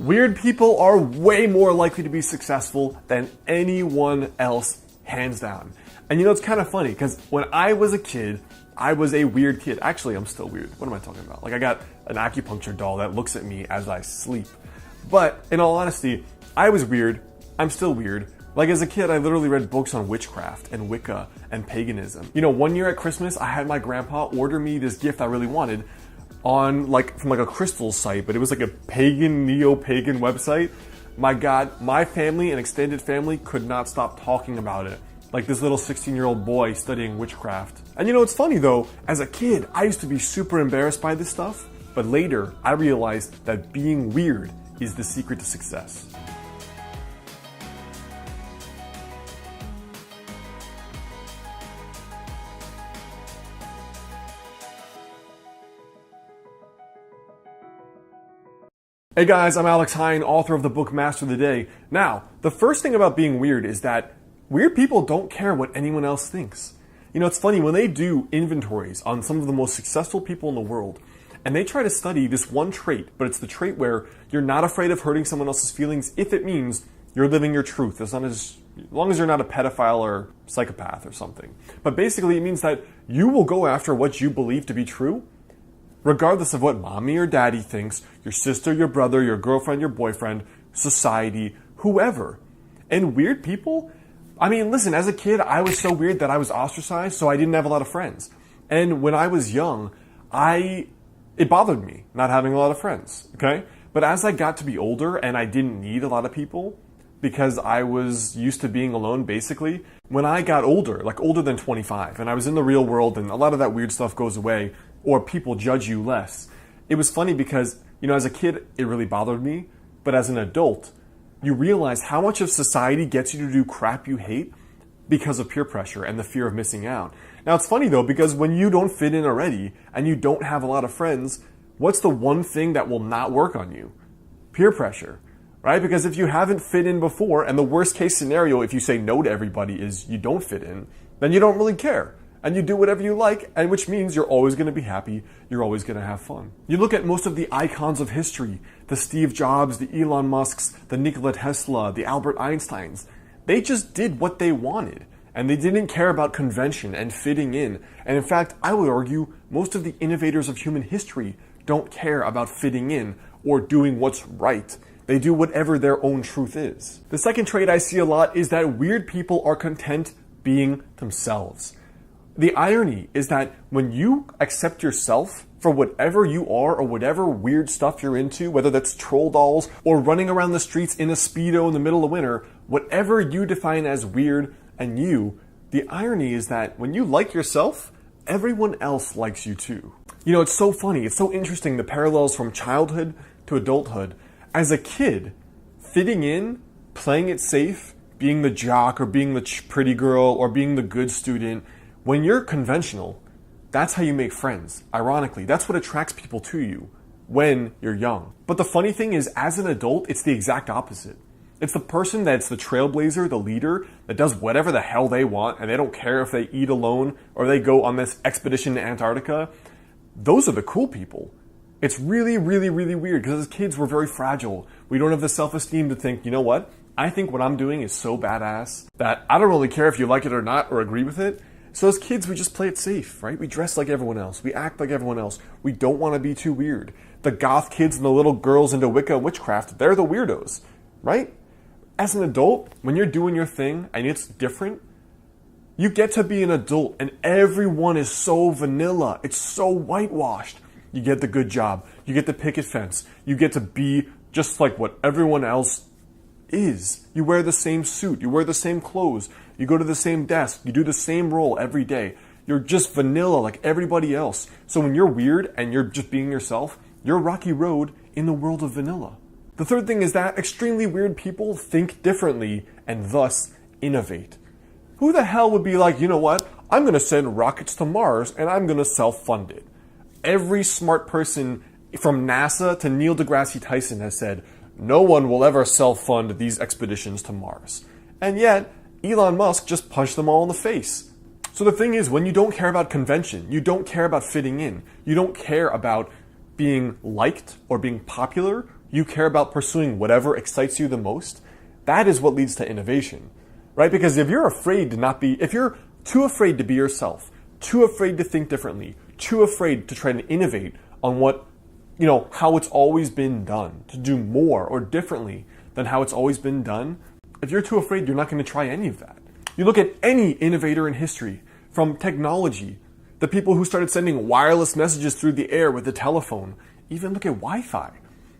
Weird people are way more likely to be successful than anyone else, hands down. And you know, it's kind of funny because when I was a kid, I was a weird kid. Actually, I'm still weird. What am I talking about? Like, I got an acupuncture doll that looks at me as I sleep. But in all honesty, I was weird. I'm still weird. Like, as a kid, I literally read books on witchcraft and Wicca and paganism. You know, one year at Christmas, I had my grandpa order me this gift I really wanted on from a crystal site, but it was like a pagan, neo-pagan website. My God, my family and extended family could not stop talking about it. Like this little 16-year-old boy studying witchcraft. And you know, it's funny though, as a kid, I used to be super embarrassed by this stuff, but later I realized that being weird is the secret to success. Hey guys, I'm Alex Hine, author of the book Master the Day. Now, the first thing about being weird is that weird people don't care what anyone else thinks. You know, it's funny, when they do inventories on some of the most successful people in the world, and they try to study this one trait, but it's the trait where you're not afraid of hurting someone else's feelings if it means you're living your truth, as long as you're not a pedophile or psychopath or something. But basically it means that you will go after what you believe to be true, regardless of what mommy or daddy thinks, your sister, your brother, your girlfriend, your boyfriend, society, whoever. And weird people, I mean, listen, as a kid, I was so weird that I was ostracized, so I didn't have a lot of friends. And when I was young, it bothered me not having a lot of friends, okay? But as I got to be older and I didn't need a lot of people, because I was used to being alone basically, when I got older, like older than 25, and I was in the real world and a lot of that weird stuff goes away, or people judge you less. It was funny because, you know, as a kid, it really bothered me, but as an adult, you realize how much of society gets you to do crap you hate because of peer pressure and the fear of missing out. Now, it's funny though, because when you don't fit in already and you don't have a lot of friends, what's the one thing that will not work on you? Peer pressure, right? Because if you haven't fit in before, and the worst case scenario if you say no to everybody is you don't fit in, then you don't really care. And you do whatever you like, and which means you're always going to be happy, you're always going to have fun. You look at most of the icons of history, the Steve Jobs, the Elon Musks, the Nikola Tesla, the Albert Einsteins, they just did what they wanted, and they didn't care about convention and fitting in. And in fact, I would argue most of the innovators of human history don't care about fitting in or doing what's right. They do whatever their own truth is. The second trait I see a lot is that weird people are content being themselves. The irony is that when you accept yourself for whatever you are or whatever weird stuff you're into, whether that's troll dolls or running around the streets in a Speedo in the middle of winter, whatever you define as weird and you, the irony is that when you like yourself, everyone else likes you too. You know, it's so funny, it's so interesting, the parallels from childhood to adulthood. As a kid, fitting in, playing it safe, being the jock or being the pretty girl or being the good student, when you're conventional, that's how you make friends. Ironically, that's what attracts people to you when you're young. But the funny thing is, as an adult, it's the exact opposite. It's the person that's the trailblazer, the leader, that does whatever the hell they want, and they don't care if they eat alone or they go on this expedition to Antarctica. Those are the cool people. It's really, really, really weird because as kids, we're very fragile. We don't have the self-esteem to think, you know what? I think what I'm doing is so badass that I don't really care if you like it or not or agree with it. So as kids, we just play it safe, right? We dress like everyone else. We act like everyone else. We don't want to be too weird. The goth kids and the little girls into Wicca and witchcraft, they're the weirdos, right? As an adult, when you're doing your thing and it's different, you get to be an adult and everyone is so vanilla. It's so whitewashed. You get the good job. You get the picket fence. You get to be just like what everyone else is. You wear the same suit. You wear the same clothes. You go to the same desk. You do the same role every day. You're just vanilla like everybody else. So when you're weird and you're just being yourself, you're Rocky Road in the world of vanilla. The third thing is that extremely weird people think differently and thus innovate. Who the hell would be like, you know what? I'm going to send rockets to Mars and I'm going to self-fund it. Every smart person from NASA to Neil deGrasse Tyson has said, no one will ever self-fund these expeditions to Mars. And yet, Elon Musk just punched them all in the face. So the thing is, when you don't care about convention, you don't care about fitting in, you don't care about being liked or being popular, you care about pursuing whatever excites you the most, that is what leads to innovation, right? Because if you're if you're too afraid to be yourself, too afraid to think differently, too afraid to try to innovate on how it's always been done, to do more or differently than how it's always been done, if you're too afraid, you're not going to try any of that. You look at any innovator in history, from technology, the people who started sending wireless messages through the air with the telephone, even look at Wi-Fi.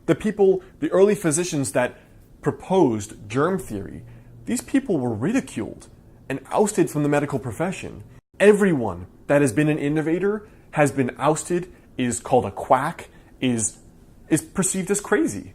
The early physicians that proposed germ theory, these people were ridiculed and ousted from the medical profession. Everyone that has been an innovator has been ousted, is called a quack, is perceived as crazy.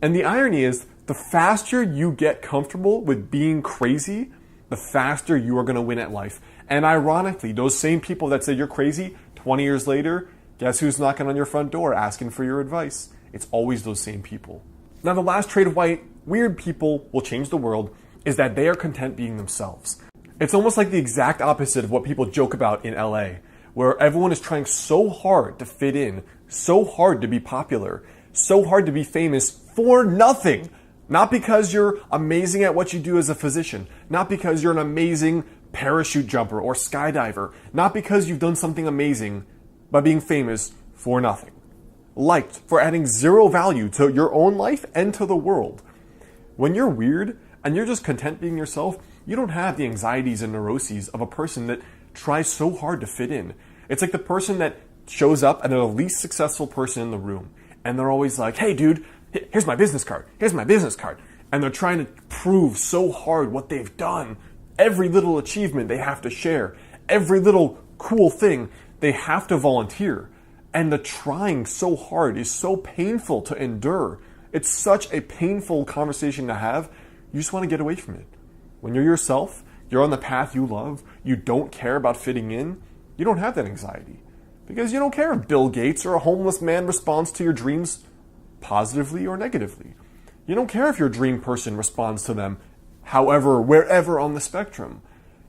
And the irony is, the faster you get comfortable with being crazy, the faster you are going to win at life. And ironically, those same people that say you're crazy, 20 years later, guess who's knocking on your front door asking for your advice? It's always those same people. Now, the last trait of why weird people will change the world is that they are content being themselves. It's almost like the exact opposite of what people joke about in LA, where everyone is trying so hard to fit in, so hard to be popular, so hard to be famous for nothing. Not because you're amazing at what you do as a physician, not because you're an amazing parachute jumper or skydiver, not because you've done something amazing, but being famous for nothing. Liked for adding zero value to your own life and to the world. When you're weird and you're just content being yourself, you don't have the anxieties and neuroses of a person that tries so hard to fit in. It's like the person that shows up and they're the least successful person in the room. And they're always like, hey dude, here's my business card. Here's my business card. And they're trying to prove so hard what they've done. Every little achievement they have to share. Every little cool thing they have to volunteer. And the trying so hard is so painful to endure. It's such a painful conversation to have. You just want to get away from it. When you're yourself, you're on the path you love, you don't care about fitting in, you don't have that anxiety. Because you don't care if Bill Gates or a homeless man responds to your dreams positively or negatively. You don't care if your dream person responds to them, however, wherever on the spectrum.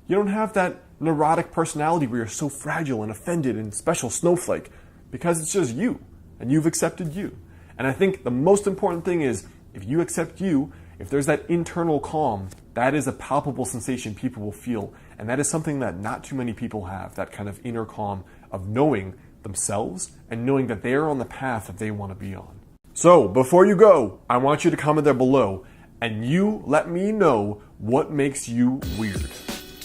You don't have that neurotic personality where you're so fragile and offended and special snowflake, because it's just you, and you've accepted you. And I think the most important thing is, if you accept you, if there's that internal calm, that is a palpable sensation people will feel. And that is something that not too many people have, that kind of inner calm of knowing themselves and knowing that they are on the path that they want to be on. So, before you go, I want you to comment there below, and you let me know what makes you weird.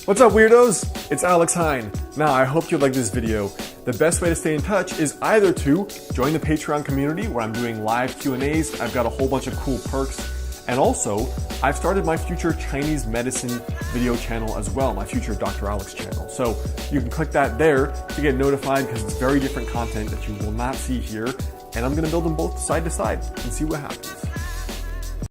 What's up, weirdos? It's Alex Hine. Now, I hope you liked this video. The best way to stay in touch is either to join the Patreon community where I'm doing live Q&As. I've got a whole bunch of cool perks. And also, I've started my future Chinese medicine video channel as well, my future Dr. Alex channel. So you can click that there to get notified, because it's very different content that you will not see here. And I'm going to build them both side to side and see what happens.